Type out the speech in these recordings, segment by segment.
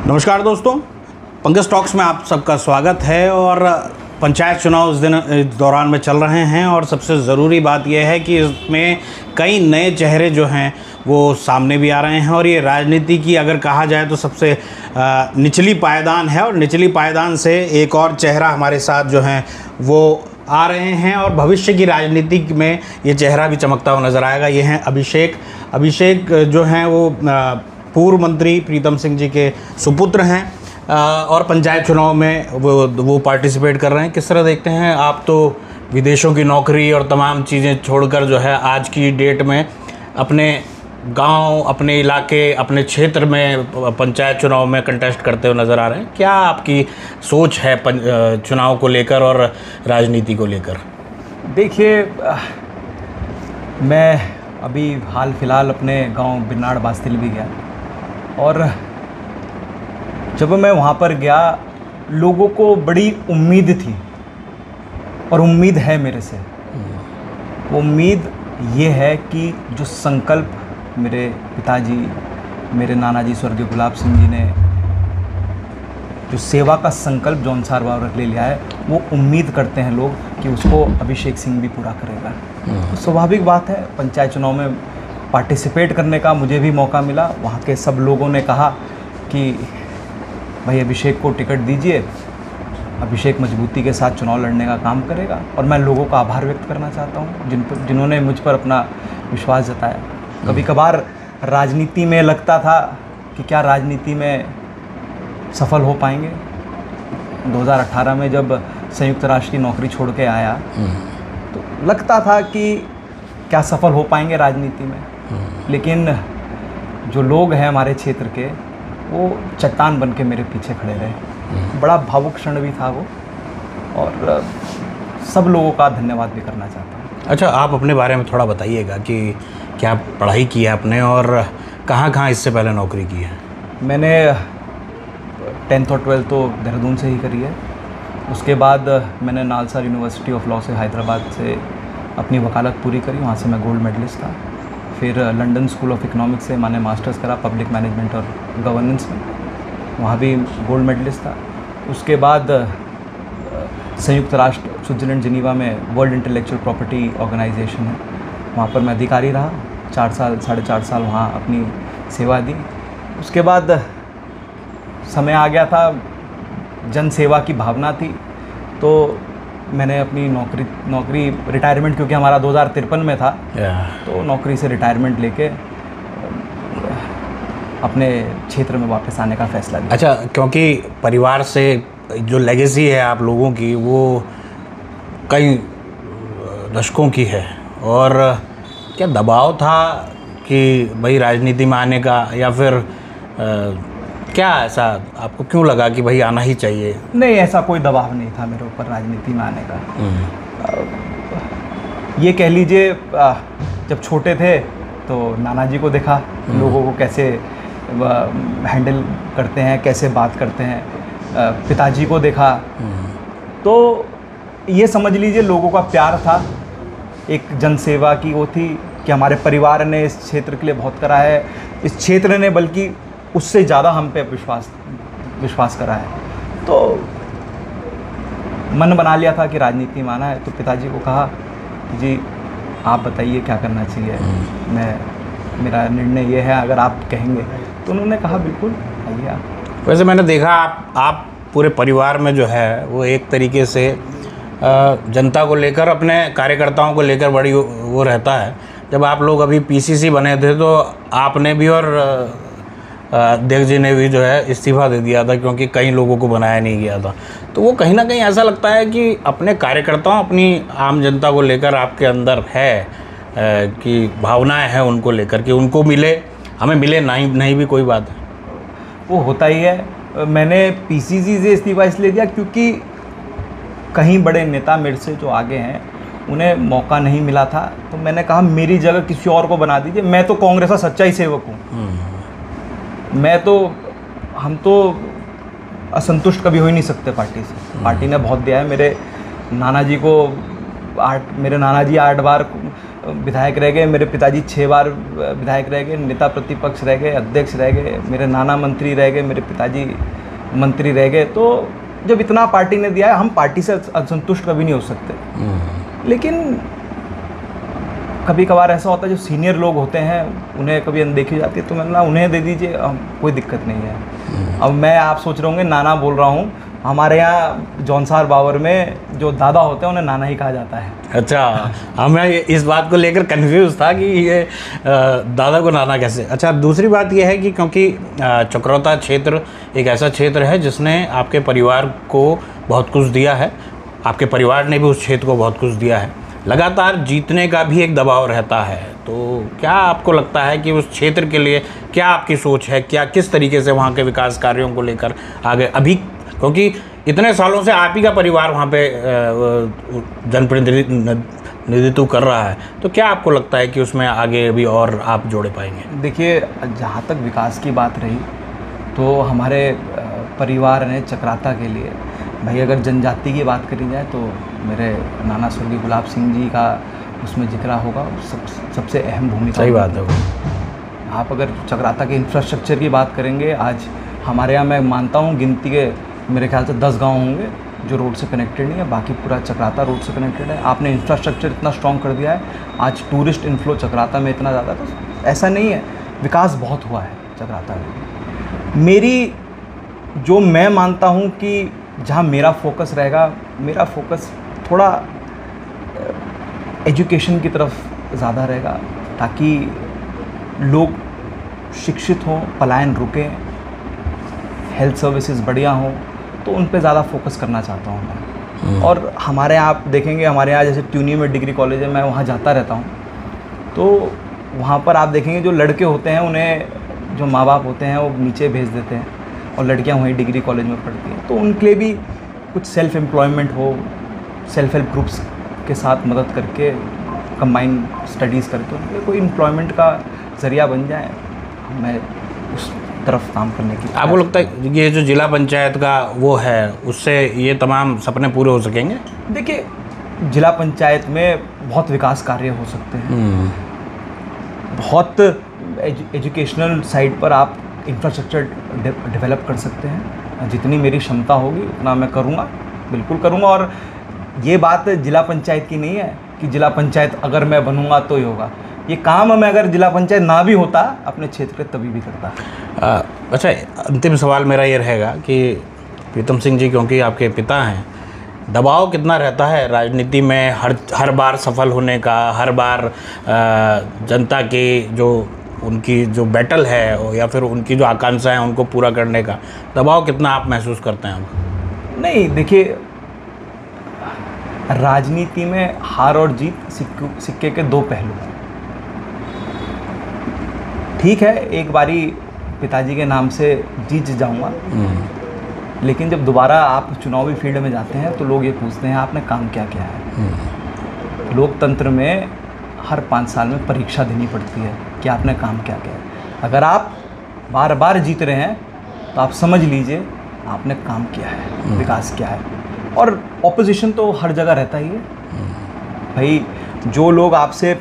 नमस्कार दोस्तों, पंकज टॉक्स में आप सबका स्वागत है। और पंचायत चुनाव इस दौरान में चल रहे हैं और सबसे ज़रूरी बात यह है कि इसमें कई नए चेहरे जो हैं वो सामने भी आ रहे हैं। और ये राजनीति की अगर कहा जाए तो सबसे निचली पायदान है और निचली पायदान से एक और चेहरा हमारे साथ जो हैं वो आ रहे हैं और भविष्य की राजनीति में ये चेहरा भी चमकता हुआ नज़र आएगा। ये हैं अभिषेक जो हैं वो पूर्व मंत्री प्रीतम सिंह जी के सुपुत्र हैं और पंचायत चुनाव में वो पार्टिसिपेट कर रहे हैं। किस तरह देखते हैं आप? तो विदेशों की नौकरी और तमाम चीज़ें छोड़कर जो है आज की डेट में अपने गांव, अपने इलाके, अपने क्षेत्र में पंचायत चुनाव में कंटेस्ट करते हुए नज़र आ रहे हैं। क्या आपकी सोच है चुनाव को लेकर और राजनीति को लेकर? देखिए, मैं अभी हाल फिलहाल अपने गांव बिरनाड़ बास्तिल भी गया और जब मैं वहाँ पर गया लोगों को बड़ी उम्मीद थी और उम्मीद है मेरे से। वो उम्मीद ये है कि जो संकल्प मेरे पिताजी, मेरे नाना जी स्वर्गीय गुलाब सिंह जी ने जो सेवा का संकल्प जो अनुसार रख ले लिया है, वो उम्मीद करते हैं लोग कि उसको अभिषेक सिंह भी पूरा करेगा। तो स्वाभाविक बात है, पंचायत चुनाव में पार्टिसिपेट करने का मुझे भी मौका मिला। वहाँ के सब लोगों ने कहा कि भाई अभिषेक को टिकट दीजिए, अभिषेक मजबूती के साथ चुनाव लड़ने का काम करेगा। और मैं लोगों का आभार व्यक्त करना चाहता हूँ जिन्होंने मुझ पर अपना विश्वास जताया। कभी कभार राजनीति में लगता था कि क्या राजनीति में सफल हो पाएंगे। 2018 में जब संयुक्त राष्ट्र की नौकरी छोड़ के आया तो लगता था कि क्या सफल हो पाएंगे राजनीति में। लेकिन जो लोग हैं हमारे क्षेत्र के, वो चट्टान बन के मेरे पीछे खड़े रहे। बड़ा भावुक क्षण भी था वो, और सब लोगों का धन्यवाद भी करना चाहता हूँ। अच्छा, आप अपने बारे में थोड़ा बताइएगा कि क्या पढ़ाई की है आपने और कहाँ इससे पहले नौकरी की है? मैंने 10th और 12th तो देहरादून से ही करी है। उसके बाद मैंने नालसा यूनिवर्सिटी ऑफ लॉ से हैदराबाद से अपनी वकालत पूरी करी, वहाँ से मैं गोल्ड मेडलिस्ट था। फिर लंदन स्कूल ऑफ इकोनॉमिक्स से मैंने मास्टर्स करा पब्लिक मैनेजमेंट और गवर्नेंस में, वहाँ भी गोल्ड मेडलिस्ट था। उसके बाद संयुक्त राष्ट्र स्विट्ज़रलैंड जिनीवा में वर्ल्ड इंटेलेक्चुअल प्रॉपर्टी ऑर्गेनाइजेशन है, वहाँ पर मैं अधिकारी रहा 4.5 साल वहाँ अपनी सेवा दी। उसके बाद समय आ गया था, जन सेवा की भावना थी, तो मैंने अपनी नौकरी रिटायरमेंट, क्योंकि हमारा 2053 में था, तो नौकरी से रिटायरमेंट लेके अपने क्षेत्र में वापस आने का फैसला लिया। अच्छा, क्योंकि परिवार से जो लेगेसी है आप लोगों की वो कई दशकों की है, और क्या दबाव था कि भाई राजनीति में आने का, या फिर क्या ऐसा आपको क्यों लगा कि भाई आना ही चाहिए? नहीं, ऐसा कोई दबाव नहीं था मेरे ऊपर राजनीति में आने का। ये कह लीजिए, जब छोटे थे तो नाना जी को देखा लोगों को कैसे हैंडल करते हैं, कैसे बात करते हैं, पिताजी को देखा, तो ये समझ लीजिए लोगों का प्यार था, एक जनसेवा की वो थी कि हमारे परिवार ने इस क्षेत्र के लिए बहुत करा है, इस क्षेत्र ने बल्कि उससे ज़्यादा हम पे विश्वास करा है। तो मन बना लिया था कि राजनीति में आना है। तो पिताजी को कहा जी आप बताइए क्या करना चाहिए, मेरा निर्णय ये है, अगर आप कहेंगे। तो उन्होंने कहा बिल्कुल आइए आप। वैसे मैंने देखा आप पूरे परिवार में जो है वो एक तरीके से जनता को लेकर, अपने कार्यकर्ताओं को लेकर बड़ी वो रहता है। जब आप लोग अभी पीसीसी बने थे तो आपने भी और अध्यक्ष जी ने भी जो है इस्तीफा दे दिया था, क्योंकि कई लोगों को बनाया नहीं गया था। तो वो कहीं ना कहीं ऐसा लगता है कि अपने कार्यकर्ताओं, अपनी आम जनता को लेकर आपके अंदर है कि भावनाएं हैं उनको लेकर कि उनको मिले, हमें मिले नहीं भी कोई बात है। वो होता ही है। मैंने पीसीसी से इस्तीफा इसलिए दिया क्योंकि कहीं बड़े नेता मेरे से जो आगे हैं उन्हें मौका नहीं मिला था, तो मैंने कहा मेरी जगह किसी और को बना दीजिए। मैं तो कांग्रेस का सच्चा ही सेवक हूँ। हम तो असंतुष्ट कभी हो ही नहीं सकते पार्टी से। पार्टी ने बहुत दिया है। मेरे नाना जी 8 बार विधायक रह गए, मेरे पिताजी 6 बार विधायक रह गए, नेता प्रतिपक्ष रह गए, अध्यक्ष रह गए, मेरे नाना मंत्री रह गए, मेरे पिताजी मंत्री रह गए। तो जब इतना पार्टी ने दिया है, हम पार्टी से असंतुष्ट कभी नहीं हो सकते। लेकिन कभी कभार ऐसा होता है जो सीनियर लोग होते हैं उन्हें कभी अनदेखी जाती है, तो मैंने कहा उन्हें दे दीजिए, कोई दिक्कत नहीं है। अब मैं आप सोच रहे होंगे नाना बोल रहा हूँ, हमारे यहाँ जौनसार बावर में जो दादा होते हैं उन्हें नाना ही कहा जाता है। अच्छा, मैं इस बात को लेकर कंफ्यूज था कि ये दादा को नाना कैसे। अच्छा, दूसरी बात ये है कि क्योंकि चक्रोता क्षेत्र एक ऐसा क्षेत्र है जिसने आपके परिवार को बहुत कुछ दिया है, आपके परिवार ने भी उस क्षेत्र को बहुत कुछ दिया है, लगातार जीतने का भी एक दबाव रहता है। तो क्या आपको लगता है कि उस क्षेत्र के लिए क्या आपकी सोच है, क्या किस तरीके से वहाँ के विकास कार्यों को लेकर आगे अभी, क्योंकि इतने सालों से आप ही का परिवार वहाँ पे जनप्रतिनिधित्व कर रहा है, तो क्या आपको लगता है कि उसमें आगे अभी और आप जोड़े पाएंगे? देखिए, जहाँ तक विकास की बात रही तो हमारे परिवार ने चक्राता के लिए, भाई अगर जनजाति की बात करी जाए तो मेरे नाना स्वर्गीय गुलाब सिंह जी का उसमें जिक्र होगा, सबसे अहम भूमिका। सही बात है वो। आप अगर चक्राता के इंफ्रास्ट्रक्चर की बात करेंगे, आज हमारे यहाँ मैं मानता हूँ गिनती के मेरे ख्याल से 10 गांव होंगे जो रोड से कनेक्टेड नहीं है, बाकी पूरा चक्राता रोड से कनेक्टेड है। आपने इंफ्रास्ट्रक्चर इतना स्ट्रॉन्ग कर दिया है, आज टूरिस्ट इनफ्लो चक्राता में इतना ज़्यादा, तो ऐसा नहीं है, विकास बहुत हुआ है चक्राता में। मेरी जो मैं मानता हूँ कि जहाँ मेरा फोकस रहेगा, मेरा फोकस थोड़ा एजुकेशन की तरफ ज़्यादा रहेगा, ताकि लोग शिक्षित हों, पलायन रुके, हेल्थ सर्विसेज बढ़िया हों, तो उन पे ज़्यादा फोकस करना चाहता हूँ मैं। और हमारे यहाँ आप देखेंगे, हमारे यहाँ जैसे ट्यूनी में डिग्री कॉलेज है, मैं वहाँ जाता रहता हूँ, तो वहाँ पर आप देखेंगे जो लड़के होते हैं उन्हें जो माँ बाप होते हैं वो नीचे भेज देते हैं और लड़कियाँ वहीं डिग्री कॉलेज में पढ़ती हैं। तो उनके लिए भी कुछ सेल्फ एम्प्लॉयमेंट हो, सेल्फ हेल्प ग्रुप्स के साथ मदद करके, कंबाइन स्टडीज़ करके उनके कोई एम्प्लॉयमेंट का ज़रिया बन जाए, मैं उस तरफ काम करने की। आपको लगता है ये जो जिला पंचायत का वो है, उससे ये तमाम सपने पूरे हो सकेंगे? देखिए, जिला पंचायत में बहुत विकास कार्य हो सकते हैं, बहुत एजुकेशनल साइड पर आप इंफ्रास्ट्रक्चर डेवलप कर सकते हैं। जितनी मेरी क्षमता होगी उतना मैं करूँगा, बिल्कुल करूँगा। और ये बात जिला पंचायत की नहीं है कि जिला पंचायत अगर मैं बनूँगा तो ही होगा, ये काम मैं अगर जिला पंचायत ना भी होता अपने क्षेत्र के तभी भी करता। अच्छा, अंतिम सवाल मेरा ये रहेगा कि प्रीतम सिंह जी, क्योंकि आपके पिता हैं, दबाव कितना रहता है राजनीति में हर बार सफल होने का, हर बार जनता की जो उनकी जो बैटल है या फिर उनकी जो आकांक्षाएं हैं उनको पूरा करने का दबाव कितना आप महसूस करते हैं? नहीं, देखिए, राजनीति में हार और जीत सिक्के के दो पहलू हैं। ठीक है, एक बारी पिताजी के नाम से जीत जाऊंगा, लेकिन जब दोबारा आप चुनावी फील्ड में जाते हैं तो लोग ये पूछते हैं आपने काम क्या किया है। लोकतंत्र में हर 5 साल में परीक्षा देनी पड़ती है कि आपने काम क्या किया है। अगर आप बार बार जीत रहे हैं तो आप समझ लीजिए आपने काम किया है, विकास किया है। और ऑपोजिशन तो हर जगह रहता ही है भाई, जो लोग आपसे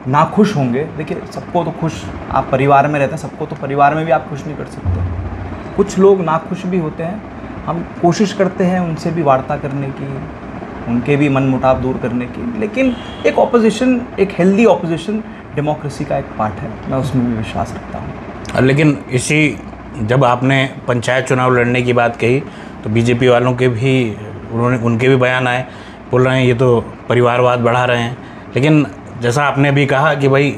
नाखुश होंगे, देखिए सबको तो खुश, आप परिवार में रहते हैं, सबको तो परिवार में भी आप खुश नहीं कर सकते। कुछ लोग नाखुश भी होते हैं, हम कोशिश करते हैं उनसे भी वार्ता करने की, उनके भी मन मुटाव दूर करने की, लेकिन एक ऑपोजिशन, एक हेल्दी ऑपोजिशन डेमोक्रेसी का एक पार्ट है, मैं उसमें भी विश्वास रखता हूँ। लेकिन इसी जब आपने पंचायत चुनाव लड़ने की बात कही तो बीजेपी वालों के भी उनके भी बयान आए, बोल रहे हैं ये तो परिवारवाद बढ़ा रहे हैं। लेकिन जैसा आपने भी कहा कि भाई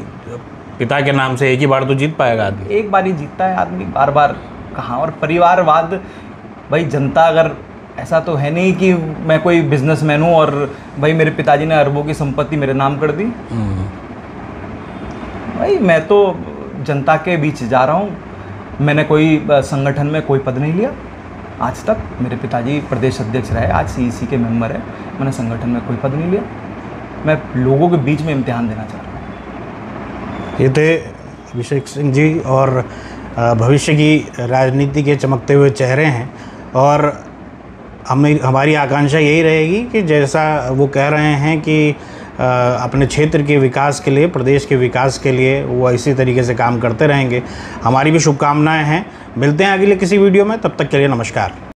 पिता के नाम से एक ही बार तो जीत पाएगा आदमी, एक बार ही जीतता है आदमी, बार बार कहाँ। और परिवारवाद, भाई जनता अगर, ऐसा तो है नहीं कि मैं कोई बिजनेसमैन हूँ और भाई मेरे पिताजी ने अरबों की संपत्ति मेरे नाम कर दी। भाई मैं तो जनता के बीच जा रहा हूँ, मैंने कोई संगठन में कोई पद नहीं लिया आज तक। मेरे पिताजी प्रदेश अध्यक्ष रहे, आज CEC के मेंबर है, मैंने संगठन में कोई पद नहीं लिया। मैं लोगों के बीच में इम्तिहान देना चाह रहा हूँ। ये थे अभिषेक सिंह जी, और भविष्य की राजनीति के चमकते हुए चेहरे हैं। और हमारी आकांक्षा यही रहेगी कि जैसा वो कह रहे हैं कि अपने क्षेत्र के विकास के लिए, प्रदेश के विकास के लिए वो इसी तरीके से काम करते रहेंगे। हमारी भी शुभकामनाएं हैं। मिलते हैं अगले किसी वीडियो में, तब तक के लिए नमस्कार।